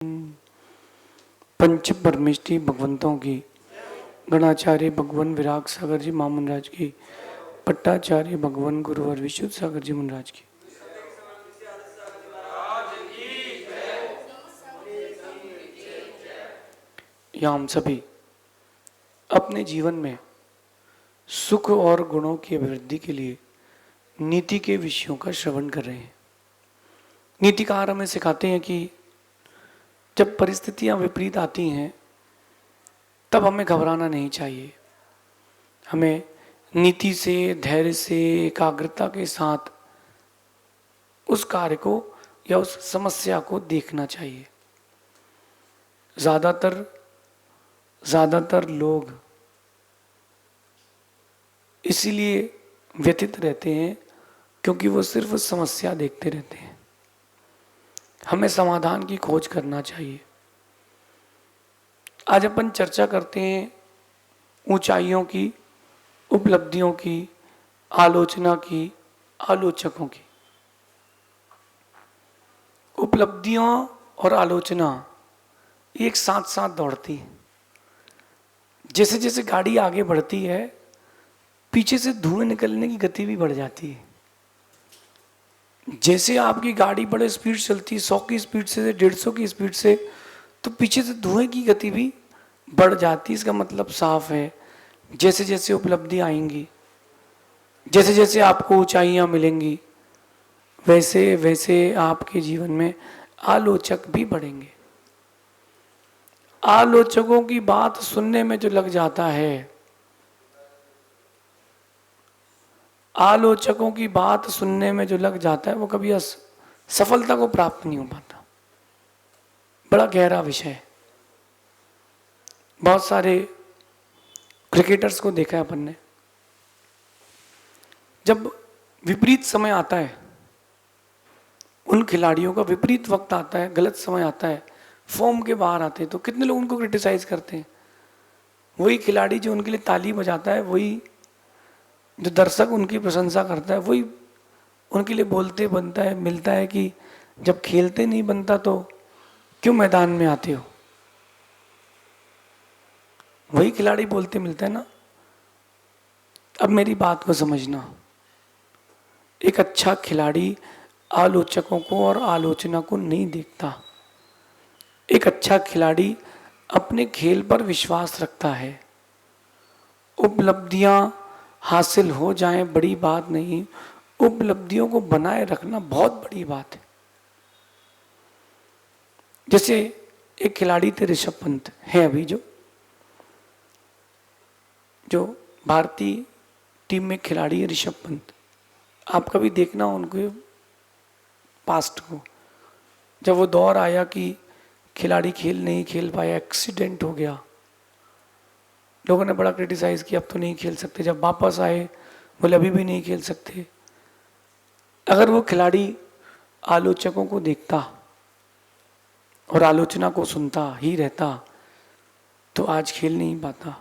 पंच परमेष्टि भगवंतों की, गणाचार्य भगवान विराग सागर जी मामन राज की, पट्टाचार्य भगवान गुरुवर विशुद्ध सागर जी मुनराज की। यहाँ हम सभी अपने जीवन में सुख और गुणों की अभिवृद्धि के लिए नीति के विषयों का श्रवण कर रहे हैं। नीतिकार हमें सिखाते हैं कि जब परिस्थितियां विपरीत आती हैं तब हमें घबराना नहीं चाहिए। हमें नीति से, धैर्य से, एकाग्रता के साथ उस कार्य को या उस समस्या को देखना चाहिए। ज़्यादातर लोग इसीलिए व्यथित रहते हैं क्योंकि वो सिर्फ समस्या देखते रहते हैं। हमें समाधान की खोज करना चाहिए। आज अपन चर्चा करते हैं ऊंचाइयों की, उपलब्धियों की, आलोचना की, आलोचकों की। उपलब्धियों और आलोचना एक साथ साथ दौड़ती है। जैसे जैसे गाड़ी आगे बढ़ती है, पीछे से धुएं निकलने की गति भी बढ़ जाती है। जैसे आपकी गाड़ी बड़े स्पीड चलती है, 100 की स्पीड से, 150 की स्पीड से, तो पीछे से धुएं की गति भी बढ़ जाती है। इसका मतलब साफ है, जैसे जैसे उपलब्धि आएंगी, जैसे जैसे आपको ऊंचाइयां मिलेंगी, वैसे वैसे आपके जीवन में आलोचक भी बढ़ेंगे। आलोचकों की बात सुनने में जो लग जाता है, आलोचकों की बात सुनने में जो लग जाता है, वो कभी सफलता को प्राप्त नहीं हो पाता। बड़ा गहरा विषय है। बहुत सारे क्रिकेटर्स को देखा है अपन ने, जब विपरीत समय आता है, उन खिलाड़ियों का विपरीत वक्त आता है, गलत समय आता है, फॉर्म के बाहर आते हैं, तो कितने लोग उनको क्रिटिसाइज करते हैं। वही खिलाड़ी जो उनके लिए ताली बजाता है, वही जो दर्शक उनकी प्रशंसा करता है, वही उनके लिए बोलते बनता है, मिलता है कि जब खेलते नहीं बनता तो क्यों मैदान में आते हो। वही खिलाड़ी बोलते मिलता है ना। अब मेरी बात को समझना, एक अच्छा खिलाड़ी आलोचकों को और आलोचना को नहीं देखता। एक अच्छा खिलाड़ी अपने खेल पर विश्वास रखता है। उपलब्धियां हासिल हो जाएं बड़ी बात नहीं, उपलब्धियों को बनाए रखना बहुत बड़ी बात है। जैसे एक खिलाड़ी थे ऋषभ पंत, है अभी जो भारतीय टीम में खिलाड़ी है ऋषभ पंत। आप कभी देखना उनके पास्ट को, जब वो दौर आया कि खिलाड़ी नहीं खेल पाया, एक्सीडेंट हो गया, लोगों ने बड़ा क्रिटिसाइज किया, अब तो नहीं खेल सकते। जब वापस आए, बोले अभी भी नहीं खेल सकते। अगर वो खिलाड़ी आलोचकों को देखता और आलोचना को सुनता ही रहता तो आज खेल नहीं पाता।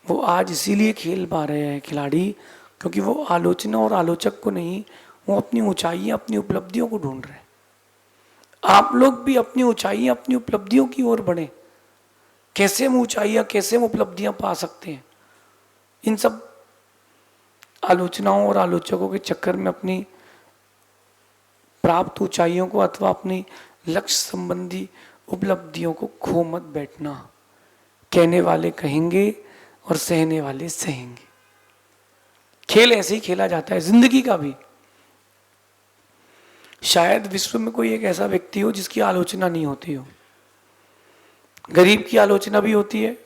वो आज इसीलिए खेल पा रहे हैं खिलाड़ी, क्योंकि वो आलोचना और आलोचक को नहीं, वो अपनी ऊंचाइयां, अपनी उपलब्धियों को ढूंढ रहे हैं। आप लोग भी अपनी ऊंचाइयां, अपनी उपलब्धियों की ओर बढ़े। कैसे हम ऊंचाइयां, कैसे हम उपलब्धियां पा सकते हैं, इन सब आलोचनाओं और आलोचकों के चक्कर में अपनी प्राप्त ऊंचाइयों को अथवा अपनी लक्ष्य संबंधी उपलब्धियों को खो मत बैठना। कहने वाले कहेंगे और सहने वाले सहेंगे। खेल ऐसे ही खेला जाता है, जिंदगी का भी। शायद विश्व में कोई एक ऐसा व्यक्ति हो जिसकी आलोचना नहीं होती हो। गरीब की आलोचना भी होती है,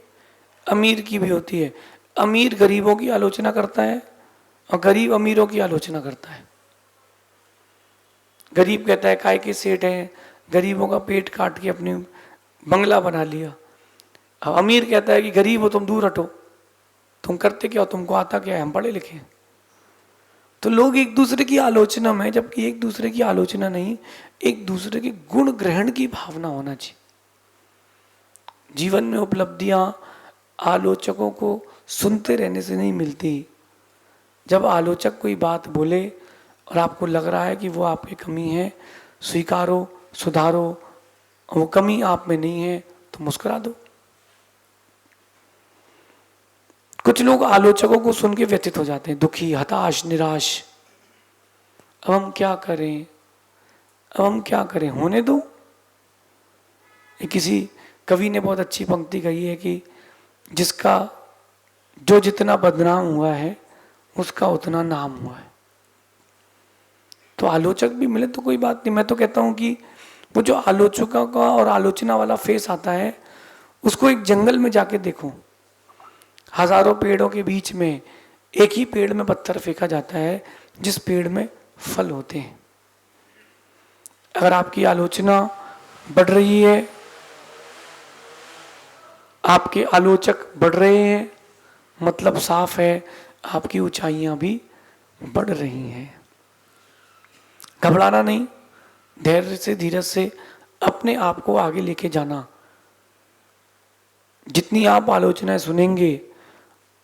अमीर की भी होती है। अमीर गरीबों की आलोचना करता है और गरीब अमीरों की आलोचना करता है। गरीब कहता है काय के सेठ हैं, गरीबों का पेट काट के अपनी बंगला बना लिया। अब अमीर कहता है कि गरीब हो तुम दूर हटो, तुम करते क्या हो, तुमको आता क्या है, हम पढ़े लिखे। तो लोग एक दूसरे की आलोचना में, जबकि एक दूसरे की आलोचना नहीं, एक दूसरे के गुण ग्रहण की भावना होना चाहिए। जीवन में उपलब्धियां आलोचकों को सुनते रहने से नहीं मिलती। जब आलोचक कोई बात बोले और आपको लग रहा है कि वो आपकी कमी है, स्वीकारो, सुधारो, और वो कमी आप में नहीं है तो मुस्कुरा दो। कुछ लोग आलोचकों को सुन के व्यथित हो जाते हैं, दुखी, हताश, निराश। अब हम क्या करें, अब हम क्या करें, होने दो। किसी कवि ने बहुत अच्छी पंक्ति कही है कि जिसका जो जितना बदनाम हुआ है उसका उतना नाम हुआ है। तो आलोचक भी मिले तो कोई बात नहीं। मैं तो कहता हूं कि वो जो आलोचकों का और आलोचना वाला फेस आता है उसको एक जंगल में जाके देखो, हजारों पेड़ों के बीच में एक ही पेड़ में पत्थर फेंका जाता है जिस पेड़ में फल होते हैं। अगर आपकी आलोचना बढ़ रही है, आपके आलोचक बढ़ रहे हैं, मतलब साफ है आपकी ऊंचाइयां भी बढ़ रही हैं। घबराना नहीं, धैर्य से, धीरज से अपने आप को आगे लेके जाना। जितनी आप आलोचनाएं सुनेंगे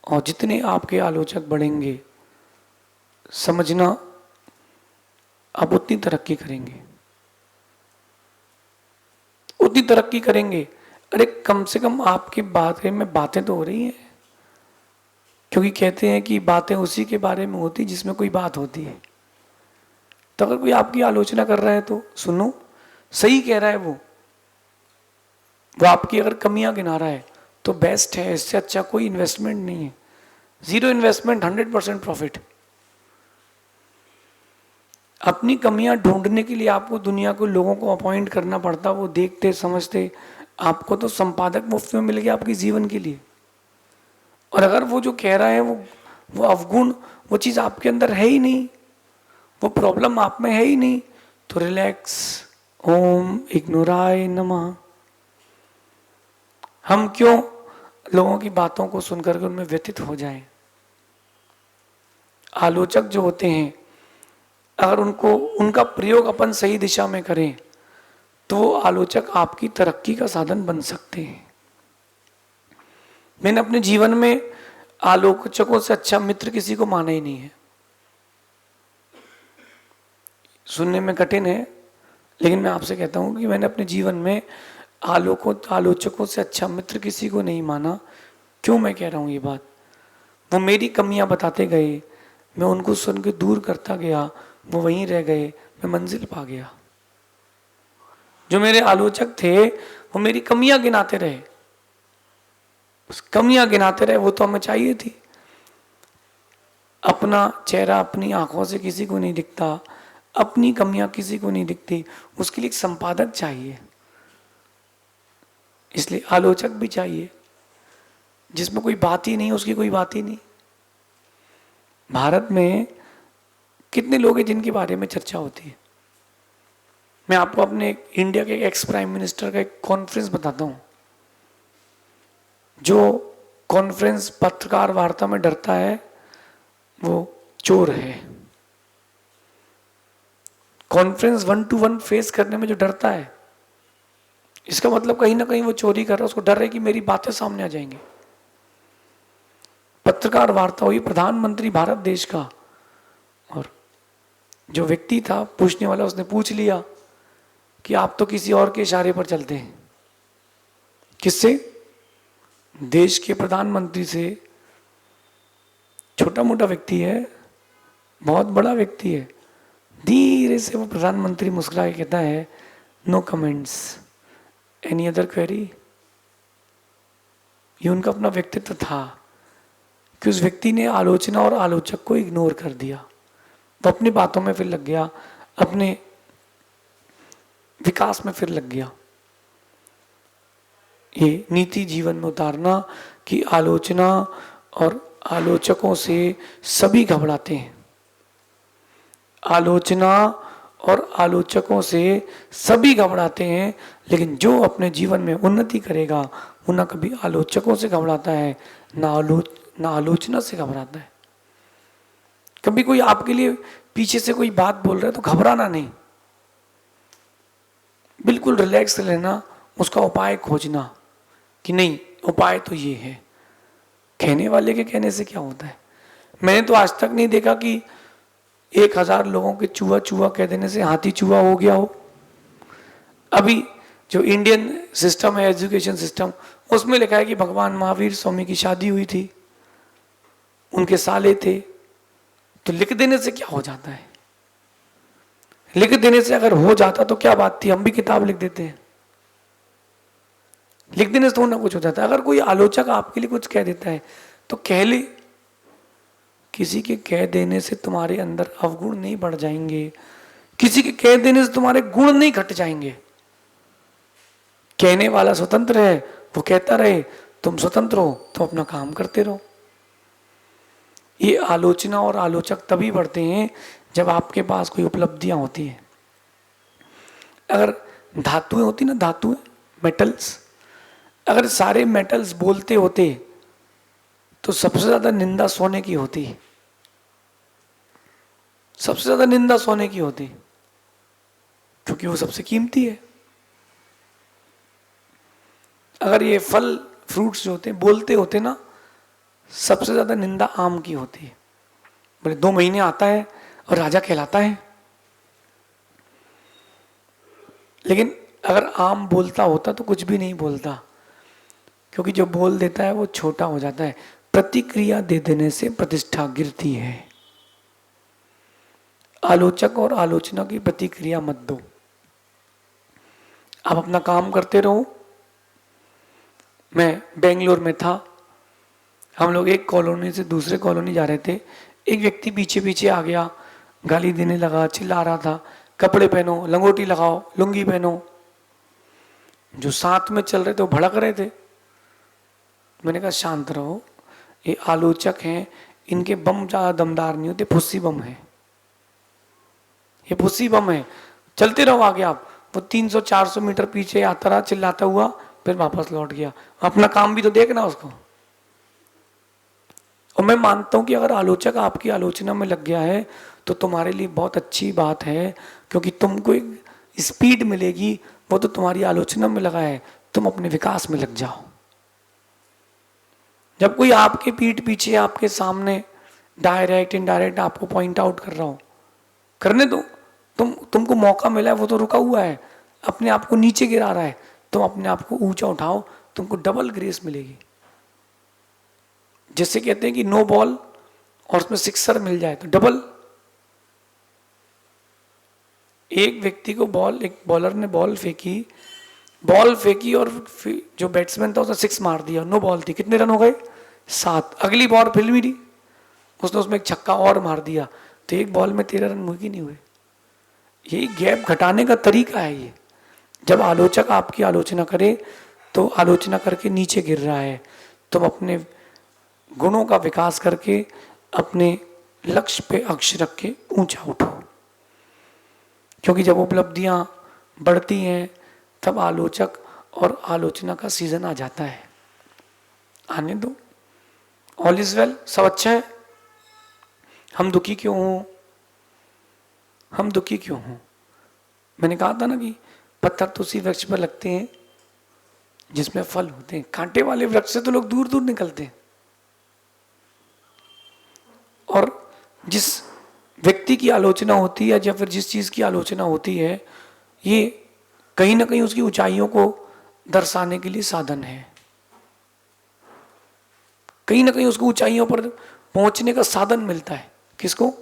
और जितने आपके आलोचक बढ़ेंगे, समझना आप उतनी तरक्की करेंगे, उतनी तरक्की करेंगे। अरे कम से कम आपके बारे में बातें तो हो रही हैं, क्योंकि कहते हैं कि बातें उसी के बारे में होती जिसमें कोई बात होती है। तो अगर कोई आपकी आलोचना कर रहा है तो सुनो, सही कह रहा है वो आपकी अगर कमियां गिना रहा है तो बेस्ट है। इससे अच्छा कोई इन्वेस्टमेंट नहीं है। 0 इन्वेस्टमेंट, 100% प्रॉफिट। अपनी कमियां ढूंढने के लिए आपको दुनिया को, लोगों को अपॉइंट करना पड़ता, वो देखते समझते। आपको तो संपादक मुफ्त में मिल गया आपके जीवन के लिए। और अगर वो जो कह रहा है वो अवगुण, वो चीज आपके अंदर है ही नहीं, वो प्रॉब्लम आप में है ही नहीं, तो रिलैक्स, ओम इग्नोराय नमः। हम क्यों लोगों की बातों को सुनकर के उनमें व्यथित हो जाएं। आलोचक जो होते हैं, अगर उनका प्रयोग अपन सही दिशा में करें तो वो आलोचक आपकी तरक्की का साधन बन सकते हैं। मैंने अपने जीवन में आलोचकों से अच्छा मित्र किसी को माना ही नहीं है। सुनने में कठिन है, लेकिन मैं आपसे कहता हूं कि मैंने अपने जीवन में आलोचकों से अच्छा मित्र किसी को नहीं माना। क्यों मैं कह रहा हूं ये बात? वो मेरी कमियां बताते गए, मैं उनको सुन के दूर करता गया, वो वहीं रह गए, मैं मंजिल पा गया। जो मेरे आलोचक थे वो मेरी कमियां गिनाते रहे, उस कमियां गिनाते रहे। वो तो हमें चाहिए थी। अपना चेहरा अपनी आंखों से किसी को नहीं दिखता, अपनी कमियां किसी को नहीं दिखती, उसके लिए एक संपादक चाहिए। इसलिए आलोचक भी चाहिए जिसमें कोई बात ही नहीं, उसकी कोई बात ही नहीं। भारत में कितने लोग हैं जिनके बारे में चर्चा होती है? मैं आपको अपने इंडिया के एक्स प्राइम मिनिस्टर का एक कॉन्फ्रेंस बताता हूं। जो कॉन्फ्रेंस पत्रकार वार्ता में डरता है वो चोर है। कॉन्फ्रेंस 1 to 1 फेस करने में जो डरता है, इसका मतलब कहीं ना कहीं वो चोरी कर रहा है। उसको डर है कि मेरी बातें सामने आ जाएंगी। पत्रकार वार्ता हुई प्रधानमंत्री भारत देश का, और जो व्यक्ति था पूछने वाला, उसने पूछ लिया कि आप तो किसी और के इशारे पर चलते हैं। किससे? देश के प्रधानमंत्री से। छोटा मोटा व्यक्ति है, बहुत बड़ा व्यक्ति है। धीरे से वो प्रधानमंत्री मुस्कुरा के कहता है, no comments, any other query. ये उनका अपना व्यक्तित्व था कि उस व्यक्ति ने आलोचना और आलोचक को इग्नोर कर दिया। वो अपनी बातों में फिर लग गया, अपने विकास में फिर लग गया। ये नीति जीवन में उतारना कि आलोचना और आलोचकों से सभी घबराते हैं। आलोचना और आलोचकों से सभी घबराते हैं, लेकिन जो अपने जीवन में उन्नति करेगा वो ना कभी आलोचकों से घबराता है, ना आलोचना से घबराता है। कभी कोई आपके लिए पीछे से कोई बात बोल रहा है तो घबराना नहीं, बिल्कुल रिलैक्स लेना, उसका उपाय खोजना कि नहीं उपाय तो ये है। कहने वाले के कहने से क्या होता है? मैंने तो आज तक नहीं देखा कि 1000 लोगों के चूहा चूहा कह देने से हाथी चूहा हो गया हो। अभी जो इंडियन सिस्टम है, एजुकेशन सिस्टम, उसमें लिखा है कि भगवान महावीर स्वामी की शादी हुई थी, उनके साले थे। तो लिख देने से क्या हो जाता है? लिख देने से अगर हो जाता तो क्या बात थी, हम भी किताब लिख देते हैं। लिख देने से तो ना कुछ हो जाता है। अगर कोई आलोचक आपके लिए कुछ कह देता है तो कह ले। किसी के कह देने से तुम्हारे अंदर अवगुण नहीं बढ़ जाएंगे, किसी के कह देने से तुम्हारे गुण नहीं घट जाएंगे। कहने वाला स्वतंत्र है, वो कहता रहे, तुम स्वतंत्र हो तो अपना काम करते रहो। ये आलोचना और आलोचक तभी बढ़ते हैं जब आपके पास कोई उपलब्धियां होती हैं। अगर धातुएं होती ना, धातुएं, मेटल्स, अगर सारे मेटल्स बोलते होते तो सबसे ज्यादा निंदा सोने की होती, सबसे ज्यादा निंदा सोने की होती, क्योंकि वो सबसे कीमती है। अगर ये फल फ्रूट्स जो होते हैं बोलते होते ना, सबसे ज्यादा निंदा आम की होती है। बोले 2 महीने आता है और राजा कहलाता है। लेकिन अगर आम बोलता होता तो कुछ भी नहीं बोलता, क्योंकि जो बोल देता है वो छोटा हो जाता है। प्रतिक्रिया दे देने से प्रतिष्ठा गिरती है। आलोचक और आलोचना की प्रतिक्रिया मत दो, आप अपना काम करते रहो। मैं बेंगलोर में था, हम लोग एक कॉलोनी से दूसरे कॉलोनी जा रहे थे। एक व्यक्ति पीछे पीछे आ गया, गाली देने लगा, चिल्ला रहा था, कपड़े पहनो, लंगोटी लगाओ, लुंगी पहनो। जो साथ में चल रहे थे वो भड़क रहे थे। मैंने कहा शांत रहो, ये आलोचक हैं, इनके बम ज्यादा दमदार नहीं होते, फुस्सी बम है, ये फुस्सी बम है। चलते रहो आगे आप। वो 300-400 मीटर पीछे आता रहा चिल्लाता हुआ, फिर वापस लौट गया। अपना काम भी तो देखना उसको। और मैं मानता हूं कि अगर आलोचक आपकी आलोचना में लग गया है तो तुम्हारे लिए बहुत अच्छी बात है, क्योंकि तुमको एक स्पीड मिलेगी। वो तो तुम्हारी आलोचना में लगा है, तुम अपने विकास में लग जाओ। जब कोई आपके पीठ पीछे आपके सामने डायरेक्ट इनडायरेक्ट आपको पॉइंट आउट कर रहा हो, करने दो। तुमको मौका मिला है, वो तो रुका हुआ है, अपने आप को नीचे गिरा रहा है, तुम अपने आप को ऊंचा उठाओ, तुमको डबल ग्रेस मिलेगी। जैसे कहते हैं कि नो बॉल और उसमें सिक्सर मिल जाए तो डबल। एक व्यक्ति को बॉल, एक बॉलर ने बॉल फेंकी और जो बैट्समैन था उसने 6 मार दिया, नो बॉल थी, कितने रन हो गए? 7। अगली बॉल फिर भी उसने उसमें एक छक्का और मार दिया, तो एक बॉल में 13 रन हुए कि नहीं हुए? यही गैप घटाने का तरीका है। ये जब आलोचक आपकी आलोचना करे तो आलोचना करके नीचे गिर रहा है, तुम अपने गुणों का विकास करके अपने लक्ष्य पे अक्ष रख के ऊंचा उठो। क्योंकि जब उपलब्धियां बढ़ती हैं तब आलोचक और आलोचना का सीजन आ जाता है। आने दो, ऑल इज वेल, सब अच्छा है। हम दुखी क्यों हों? हम दुखी क्यों हों? मैंने कहा था ना कि पत्थर तो उसी वृक्ष पर लगते हैं जिसमें फल होते हैं। कांटे वाले वृक्ष से तो लोग दूर दूर निकलते हैं। और जिस व्यक्ति की आलोचना होती है या फिर जिस चीज की आलोचना होती है, ये कहीं ना कहीं उसकी ऊंचाइयों को दर्शाने के लिए साधन है। कहीं ना कहीं उसको ऊंचाइयों पर पहुंचने का साधन मिलता है। किसको?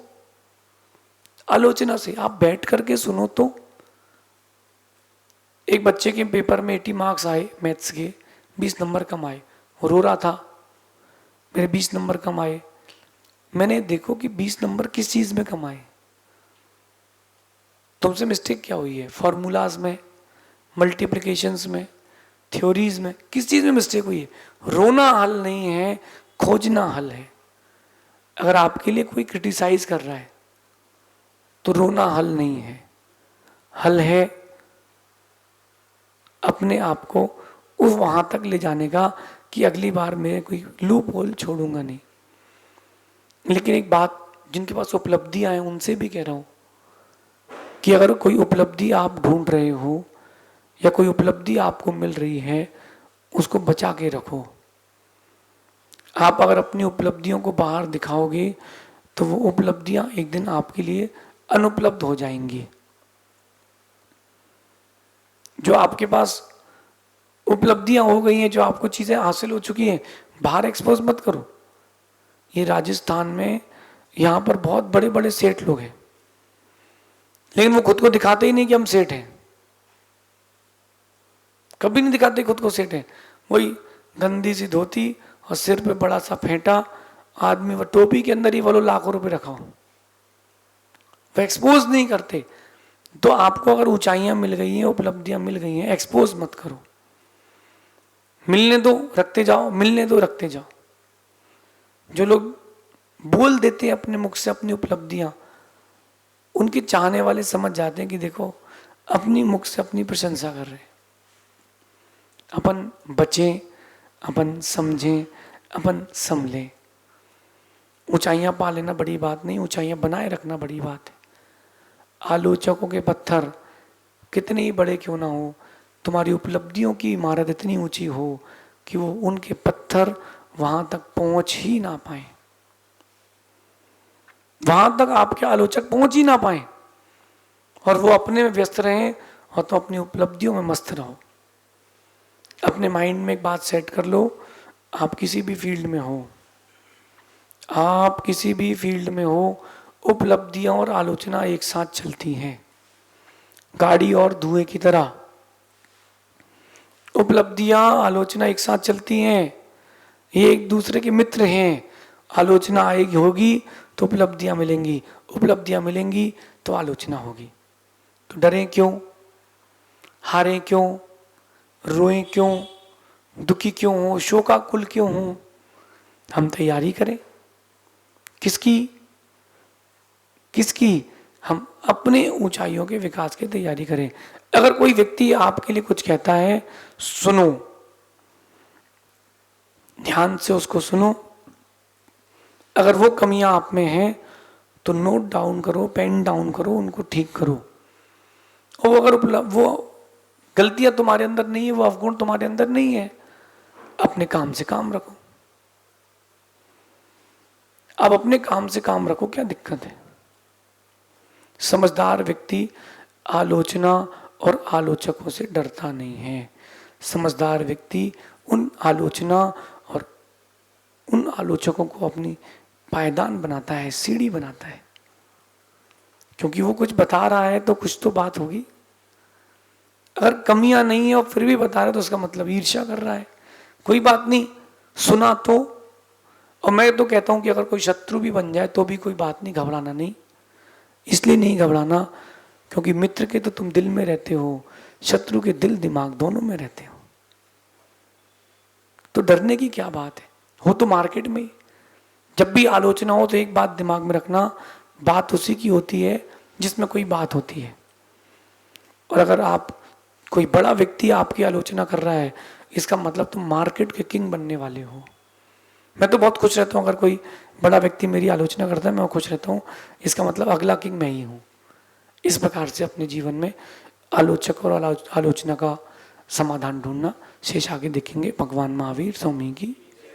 आलोचना से। आप बैठ करके सुनो तो। एक बच्चे के पेपर में 80 मार्क्स आए मैथ्स के, 20 नंबर कम आए, रो रहा था मेरे 20 नंबर कम आए। मैंने देखो कि 20 नंबर किस चीज में कम आए, तुमसे मिस्टेक क्या हुई है? फॉर्मूलाज में, मल्टीप्लिकेशंस में, थ्योरीज में, किस चीज में मिस्टेक हुई है? रोना हल नहीं है, खोजना हल है। अगर आपके लिए कोई क्रिटिसाइज कर रहा है तो रोना हल नहीं है, हल है अपने आप को उस वहां तक ले जाने का कि अगली बार मैं कोई लूप होल छोड़ूंगा नहीं। लेकिन एक बात, जिनके पास उपलब्धियां हैं उनसे भी कह रहा हूं कि अगर कोई उपलब्धि आप ढूंढ रहे हो या कोई उपलब्धि आपको मिल रही है, उसको बचा के रखो। आप अगर अपनी उपलब्धियों को बाहर दिखाओगे तो वो उपलब्धियां एक दिन आपके लिए अनुपलब्ध हो जाएंगी। जो आपके पास उपलब्धियां हो गई हैं, जो आपको चीजें हासिल हो चुकी हैं, बाहर एक्सपोज मत करो। ये राजस्थान में यहाँ पर बहुत बड़े बड़े सेठ लोग हैं, लेकिन वो खुद को दिखाते ही नहीं कि हम सेठ हैं, कभी नहीं दिखाते खुद को सेठ हैं। वही गंदी सी धोती और सिर पे बड़ा सा फेंटा आदमी, वो टोपी के अंदर ही वो लाखों रुपए रखा हो, वो एक्सपोज नहीं करते। तो आपको अगर ऊंचाइयां मिल गई हैं, उपलब्धियां मिल गई हैं, एक्सपोज मत करो, मिलने दो, रखते जाओ, मिलने दो, रखते जाओ। जो लोग बोल देते हैं अपने मुख से अपनी उपलब्धियां, उनके चाहने वाले समझ जाते हैं कि देखो अपनी मुख से अपनी प्रशंसा कर रहे हैं। अपन बचें, अपन समझें, अपन संभलें। ऊंचाइयां पा लेना बड़ी बात नहीं, ऊंचाइयां बनाए रखना बड़ी बात है। आलोचकों के पत्थर कितने ही बड़े क्यों ना हो, तुम्हारी उपलब्धियों की इमारत इतनी ऊंची हो कि वो उनके पत्थर वहां तक पहुंच ही ना पाए, वहां तक आपके आलोचक पहुंच ही ना पाए, और वो अपने में व्यस्त रहें और तो अपनी उपलब्धियों में मस्त रहो। अपने माइंड में एक बात सेट कर लो, आप किसी भी फील्ड में हो, आप किसी भी फील्ड में हो, उपलब्धियां और आलोचना एक साथ चलती हैं, गाड़ी और धुएं की तरह। उपलब्धियां आलोचना एक साथ चलती हैं, ये एक दूसरे के मित्र हैं। आलोचना आएगी होगी तो उपलब्धियां मिलेंगी, उपलब्धियां मिलेंगी तो आलोचना होगी। तो डरें क्यों, हारें क्यों, रोएं क्यों, दुखी क्यों हो, शोकाकुल क्यों हो? हम तैयारी करें। किसकी? किसकी? हम अपने ऊंचाइयों के विकास की तैयारी करें। अगर कोई व्यक्ति आपके लिए कुछ कहता है, सुनो, ध्यान से उसको सुनो। अगर वो कमियां आप में हैं तो नोट डाउन करो, पेन डाउन करो, उनको ठीक करो। और अगर वो गलतियां तुम्हारे अंदर नहीं है, वो अवगुण तुम्हारे अंदर नहीं है, अपने काम से काम रखो। अब अपने काम से काम रखो, क्या दिक्कत है? समझदार व्यक्ति आलोचना और आलोचकों से डरता नहीं है। समझदार व्यक्ति उन आलोचना और उन आलोचकों को अपनी पायदान बनाता है, सीढ़ी बनाता है, क्योंकि वो कुछ बता रहा है तो कुछ तो बात होगी। अगर कमियां नहीं है और फिर भी बता रहा है तो उसका मतलब ईर्ष्या कर रहा है। कोई बात नहीं, सुना तो। और मैं तो कहता हूं कि अगर कोई शत्रु भी बन जाए तो भी कोई बात नहीं, घबराना नहीं। इसलिए नहीं घबराना क्योंकि मित्र के तो तुम दिल में रहते हो, शत्रु के दिल दिमाग दोनों में रहते हो। तो डरने की क्या बात है? हो तो मार्केट में। जब भी आलोचना हो तो एक बात दिमाग में रखना, बात उसी की होती है जिसमें कोई बात होती है। और अगर आप कोई बड़ा व्यक्ति आपकी आलोचना कर रहा है, इसका मतलब तुम मार्केट के किंग बनने वाले हो। मैं तो बहुत खुश रहता हूँ अगर कोई बड़ा व्यक्ति मेरी आलोचना करता है, मैं खुश रहता हूँ, इसका मतलब अगला किंग मैं ही हूँ। इस प्रकार से अपने जीवन में आलोचक और आलोचना का समाधान ढूंढना। शेष आगे देखेंगे। भगवान महावीर स्वामी की